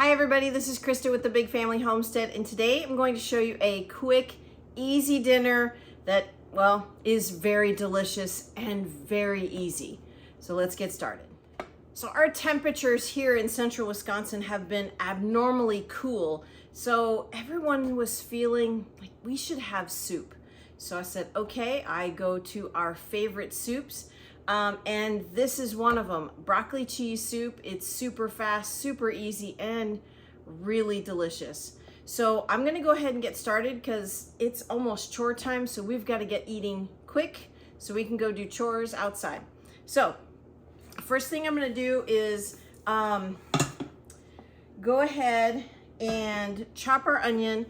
Hi everybody, this is Krista with the Big Family Homestead, and today I'm going to show you a quick, easy dinner that, well, is very delicious and very easy. So let's get started. So our temperatures here in central Wisconsin have been abnormally cool, so everyone was feeling like we should have soup. So I said, okay, I go to our favorite soups. And this is one of them, broccoli cheese soup. It's super fast, super easy, and really delicious. So I'm gonna go ahead and get started because it's almost chore time, so we've got to get eating quick so we can go do chores outside. So first thing I'm gonna do is go ahead and chop our onion.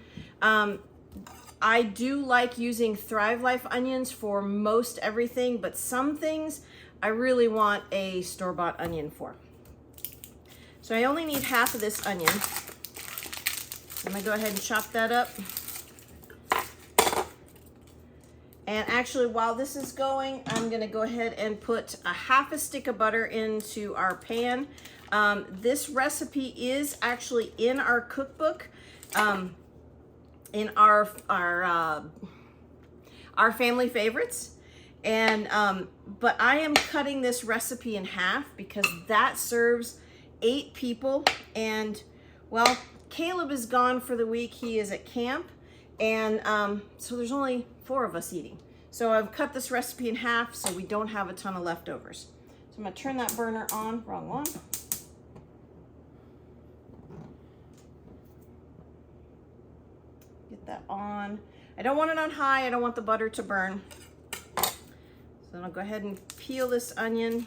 I do like using Thrive Life onions for most everything, but some things I really want a store-bought onion for. So I only need half of this onion. I'm gonna go ahead and chop that up. And actually, while this is going, I'm gonna go ahead and put a half a stick of butter into our pan. This recipe is actually in our cookbook. In our family favorites, and but I am cutting this recipe in half because that serves 8 people, and well, Caleb is gone for the week. He is at camp, and so there's only 4 of us eating. So I've cut this recipe in half so we don't have a ton of leftovers. So I'm gonna turn that burner on. Wrong one. Get that on. I don't want it on high. I don't want the butter to burn. So I'll go ahead and peel this onion.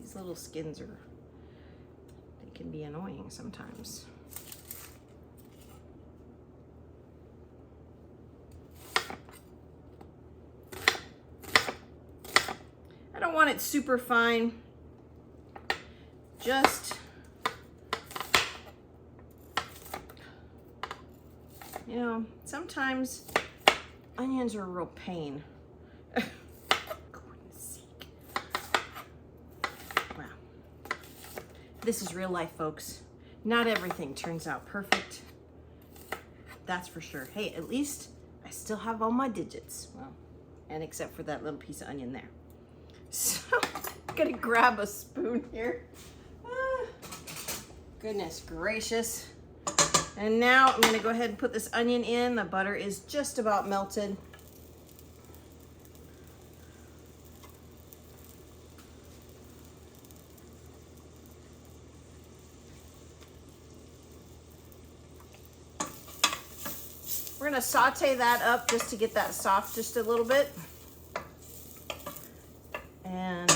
These little skins are can be annoying sometimes. I don't want it super fine, just you know, sometimes onions are a real pain. This is real life, folks. Not everything turns out perfect. That's for sure. Hey, at least I still have all my digits. Well, and except for that little piece of onion there. So I'm gonna grab a spoon here. Goodness gracious. And now I'm gonna go ahead and put this onion in. The butter is just about melted. We're gonna saute that up just to get that soft just a little bit. And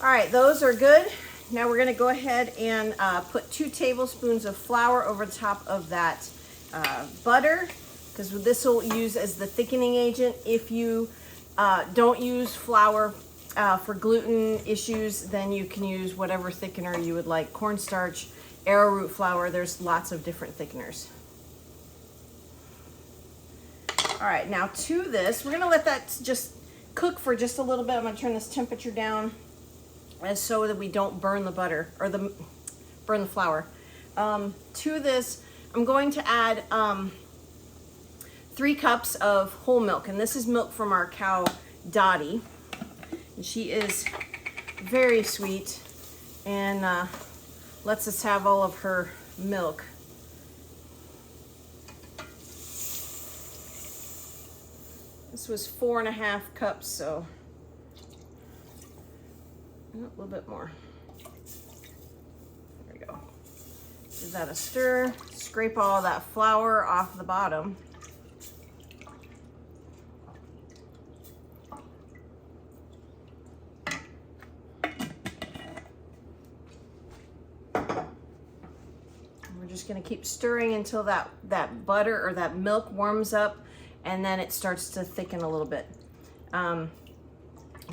all right, those are good. Now we're gonna go ahead and put 2 tablespoons of flour over the top of that butter, because this will use as the thickening agent. If you don't use flour for gluten issues, then you can use whatever thickener you would like, cornstarch, arrowroot flour. There's lots of different thickeners. All right, now to this, we're gonna let that just cook for just a little bit. I'm gonna turn this temperature down so that we don't burn the butter or burn the flour. To this, I'm going to add 3 cups of whole milk, and this is milk from our cow Dottie, and she is very sweet and lets us have all of her milk. This was 4.5 cups, so a little bit more. There we go. Give that a stir. Scrape all that flour off the bottom. We're just gonna keep stirring until that butter or that milk warms up and then it starts to thicken a little bit.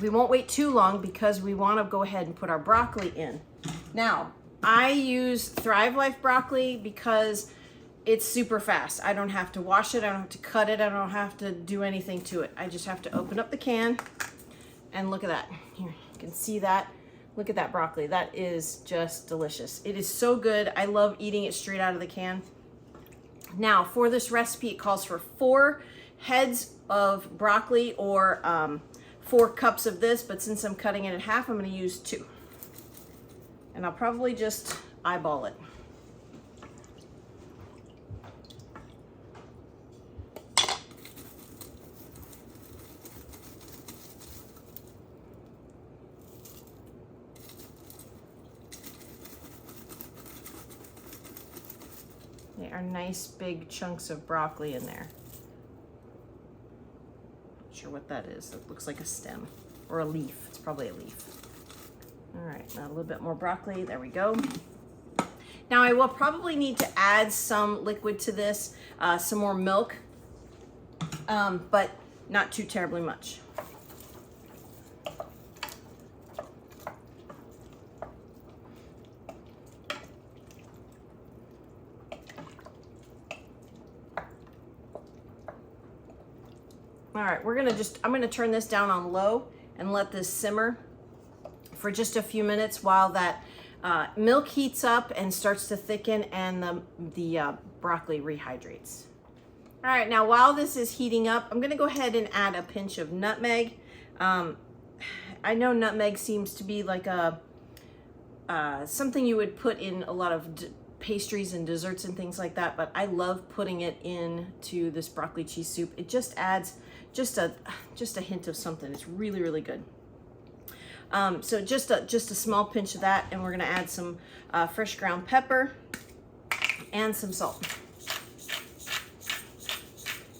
We won't wait too long because we want to go ahead and put our broccoli in. Now, I use Thrive Life broccoli because it's super fast. I don't have to wash it, I don't have to cut it, I don't have to do anything to it. I just have to open up the can, and look at that. Here, you can see that. Look at that broccoli. That is just delicious. It is so good. I love eating it straight out of the can. Now, for this recipe, it calls for 4 heads of broccoli or 4 cups of this, but since I'm cutting it in half, I'm going to use 2. And I'll probably just eyeball it. They are nice big chunks of broccoli in there. Not sure what that is. It looks like a stem or a leaf. It's probably a leaf. All right, now a little bit more broccoli. There we go. Now I will probably need to add some liquid to this, some more milk, but not too terribly much. All right, I'm gonna turn this down on low and let this simmer for just a few minutes while that milk heats up and starts to thicken and the broccoli rehydrates. All right, now while this is heating up, I'm gonna go ahead and add a pinch of nutmeg. I know nutmeg seems to be like something you would put in a lot of pastries and desserts and things like that, but I love putting it into this broccoli cheese soup. It just adds just a hint of something. It's really, really good. So just a small pinch of that, and we're gonna add some fresh ground pepper and some salt.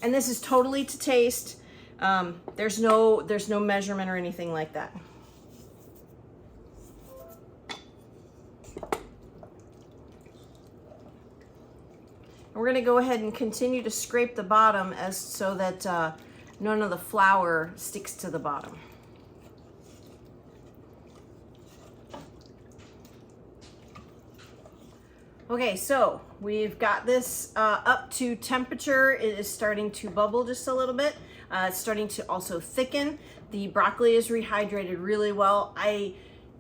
And this is totally to taste. There's no measurement or anything like that. And we're gonna go ahead and continue to scrape the bottom so that none of the flour sticks to the bottom. Okay, so we've got this up to temperature. It is starting to bubble just a little bit. It's starting to also thicken. The broccoli is rehydrated really well. I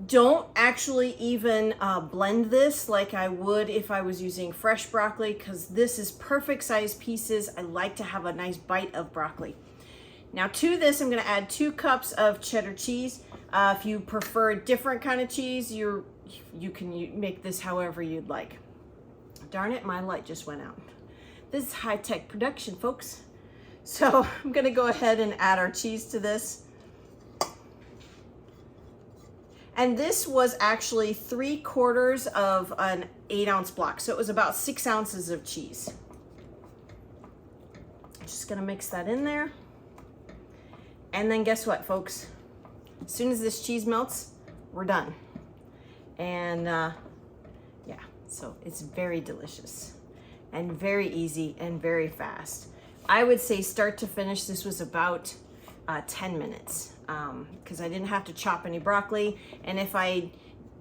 don't actually even blend this like I would if I was using fresh broccoli, because this is perfect size pieces. I like to have a nice bite of broccoli. Now to this, I'm gonna add 2 cups of cheddar cheese. If you prefer a different kind of cheese, you can make this however you'd like. Darn it, my light just went out. This is high-tech production, folks. So I'm gonna go ahead and add our cheese to this. And this was actually 3/4 of an 8-ounce block. So it was about 6 ounces of cheese. Just gonna mix that in there. And then guess what, folks? As soon as this cheese melts, we're done. And yeah, so it's very delicious and very easy and very fast. I would say start to finish, this was about 10 minutes because I didn't have to chop any broccoli. And if I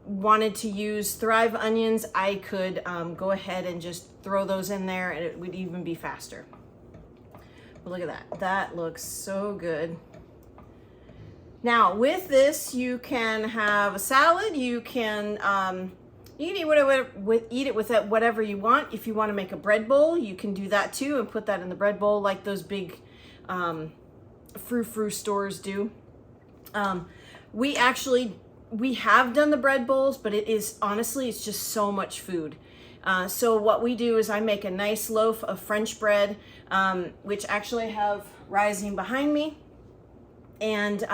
wanted to use Thrive onions, I could go ahead and just throw those in there and it would even be faster. But look at that. That looks so good. Now with this, you can have a salad. You can eat it with whatever you want. If you want to make a bread bowl, you can do that too and put that in the bread bowl like those big frou-frou stores do. We have done the bread bowls, but it is honestly, it's just so much food. So what we do is I make a nice loaf of French bread, which actually I have rising behind me. And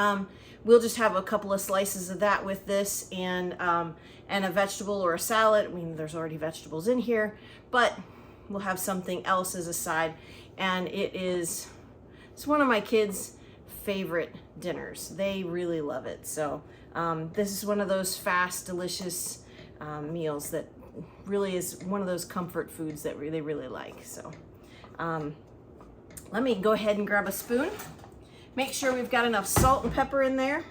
we'll just have a couple of slices of that with this and a vegetable or a salad. I mean, there's already vegetables in here, but we'll have something else as a side. And it's one of my kids' favorite dinners. They really love it. So this is one of those fast, delicious meals that really is one of those comfort foods that they really like. So Let me go ahead and grab a spoon. Make sure we've got enough salt and pepper in there.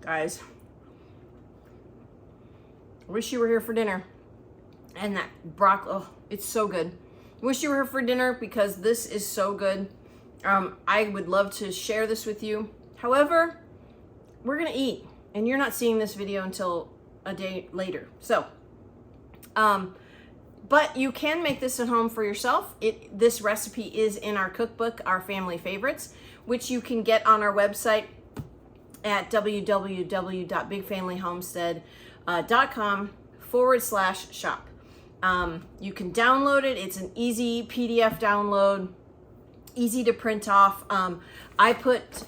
Guys, I wish you were here for dinner. And that broccoli, oh, it's so good. Wish you were here for dinner because this is so good. I would love to share this with you. However, we're gonna eat, and you're not seeing this video until a day later. So, but you can make this at home for yourself. This recipe is in our cookbook, Our Family Favorites, which you can get on our website at www.bigfamilyhomestead.com/shop. You can download it. It's an easy PDF download, easy to print off. I put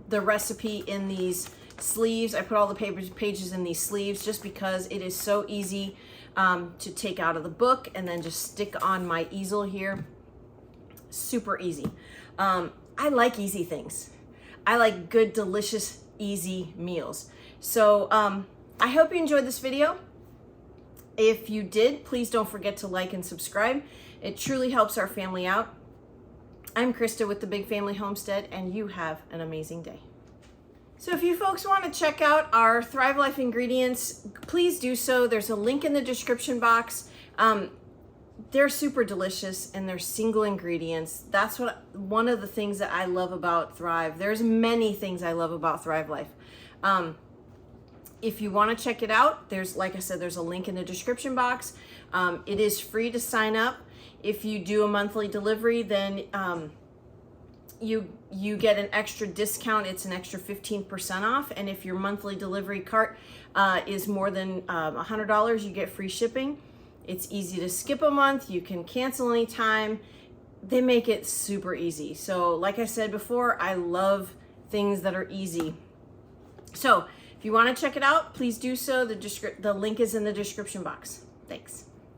the recipe in these sleeves. I put all the pages in these sleeves just because it is so easy to take out of the book and then just stick on my easel here. Super easy. I like easy things. I like good, delicious, easy meals. So I hope you enjoyed this video. If you did, please don't forget to like and subscribe. It truly helps our family out. I'm Christa with the Big Family Homestead, and you have an amazing day. So if you folks want to check out our Thrive Life ingredients, please do so. There's a link in the description box. They're super delicious and they're single ingredients. That's one of the things that I love about Thrive. There's many things I love about Thrive Life. If you want to check it out, like I said, there's a link in the description box. It is free to sign up. If you do a monthly delivery, then you get an extra discount. It's an extra 15% off. And if your monthly delivery cart is more than $100, you get free shipping. It's easy to skip a month. You can cancel anytime. They make it super easy. So like I said before, I love things that are easy. So if you want to check it out, please do so. The link is in the description box. Thanks.